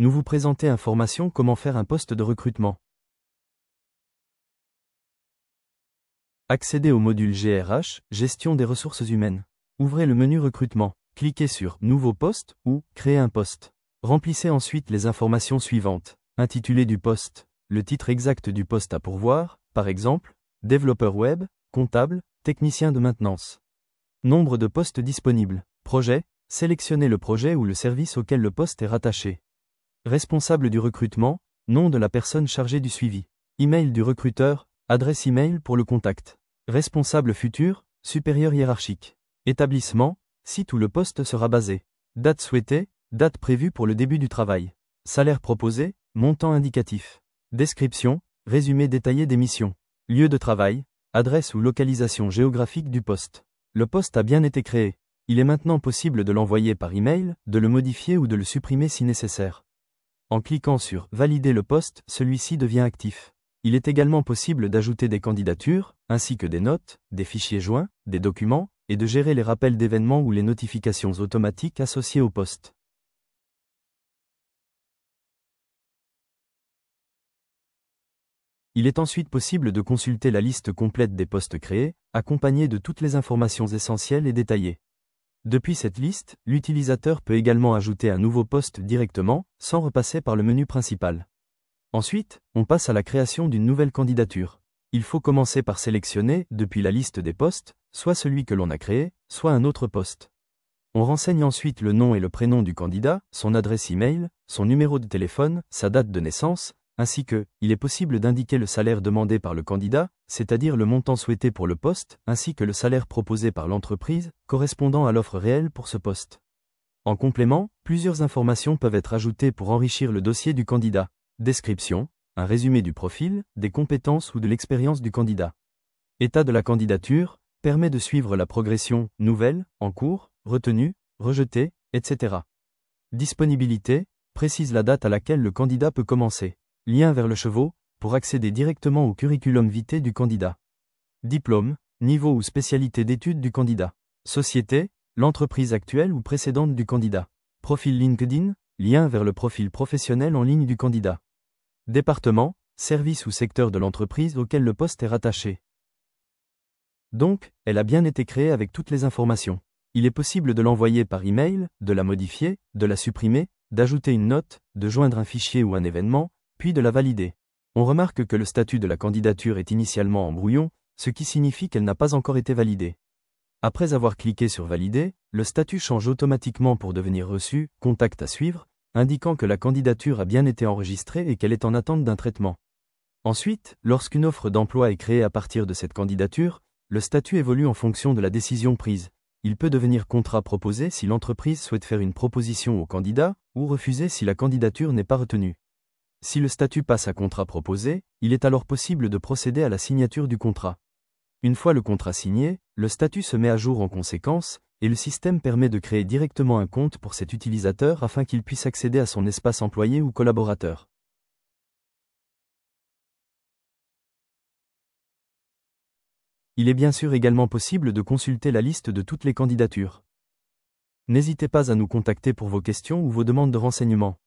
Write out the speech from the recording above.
nous vous présenter information comment faire un poste de recrutement. Accédez au module GRH, Gestion des ressources humaines. Ouvrez le menu Recrutement, cliquez sur Nouveau poste ou Créer un poste. Remplissez ensuite les informations suivantes. Intitulé du poste, le titre exact du poste à pourvoir, par exemple, développeur web, comptable, technicien de maintenance. Nombre de postes disponibles. Projet, sélectionnez le projet ou le service auquel le poste est rattaché. Responsable du recrutement, nom de la personne chargée du suivi. Email du recruteur, adresse email pour le contact. Responsable futur, supérieur hiérarchique. Établissement, site où le poste sera basé. Date souhaitée, date prévue pour le début du travail. Salaire proposé, montant indicatif. Description, résumé détaillé des missions. Lieu de travail, adresse ou localisation géographique du poste. Le poste a bien été créé. Il est maintenant possible de l'envoyer par email, de le modifier ou de le supprimer si nécessaire. En cliquant sur « Valider le poste », celui-ci devient actif. Il est également possible d'ajouter des candidatures, ainsi que des notes, des fichiers joints, des documents, et de gérer les rappels d'événements ou les notifications automatiques associées au poste. Il est ensuite possible de consulter la liste complète des postes créés, accompagnée de toutes les informations essentielles et détaillées. Depuis cette liste, l'utilisateur peut également ajouter un nouveau poste directement, sans repasser par le menu principal. Ensuite, on passe à la création d'une nouvelle candidature. Il faut commencer par sélectionner, depuis la liste des postes, soit celui que l'on a créé, soit un autre poste. On renseigne ensuite le nom et le prénom du candidat, son adresse email, son numéro de téléphone, sa date de naissance, ainsi que, il est possible d'indiquer le salaire demandé par le candidat, c'est-à-dire le montant souhaité pour le poste, ainsi que le salaire proposé par l'entreprise, correspondant à l'offre réelle pour ce poste. En complément, plusieurs informations peuvent être ajoutées pour enrichir le dossier du candidat. Description, un résumé du profil, des compétences ou de l'expérience du candidat. État de la candidature, permet de suivre la progression, nouvelle, en cours, retenue, rejetée, etc. Disponibilité, précise la date à laquelle le candidat peut commencer. Lien vers le chevaux, pour accéder directement au curriculum vitae du candidat. Diplôme, niveau ou spécialité d'études du candidat. Société, l'entreprise actuelle ou précédente du candidat. Profil LinkedIn, lien vers le profil professionnel en ligne du candidat. Département, service ou secteur de l'entreprise auquel le poste est rattaché. Donc, elle a bien été créée avec toutes les informations. Il est possible de l'envoyer par email, de la modifier, de la supprimer, d'ajouter une note, de joindre un fichier ou un événement, puis de la valider. On remarque que le statut de la candidature est initialement en brouillon, ce qui signifie qu'elle n'a pas encore été validée. Après avoir cliqué sur Valider, le statut change automatiquement pour devenir reçu, contact à suivre, indiquant que la candidature a bien été enregistrée et qu'elle est en attente d'un traitement. Ensuite, lorsqu'une offre d'emploi est créée à partir de cette candidature, le statut évolue en fonction de la décision prise. Il peut devenir contrat proposé si l'entreprise souhaite faire une proposition au candidat, ou refuser si la candidature n'est pas retenue. Si le statut passe à contrat proposé, il est alors possible de procéder à la signature du contrat. Une fois le contrat signé, le statut se met à jour en conséquence, et le système permet de créer directement un compte pour cet utilisateur afin qu'il puisse accéder à son espace employé ou collaborateur. Il est bien sûr également possible de consulter la liste de toutes les candidatures. N'hésitez pas à nous contacter pour vos questions ou vos demandes de renseignements.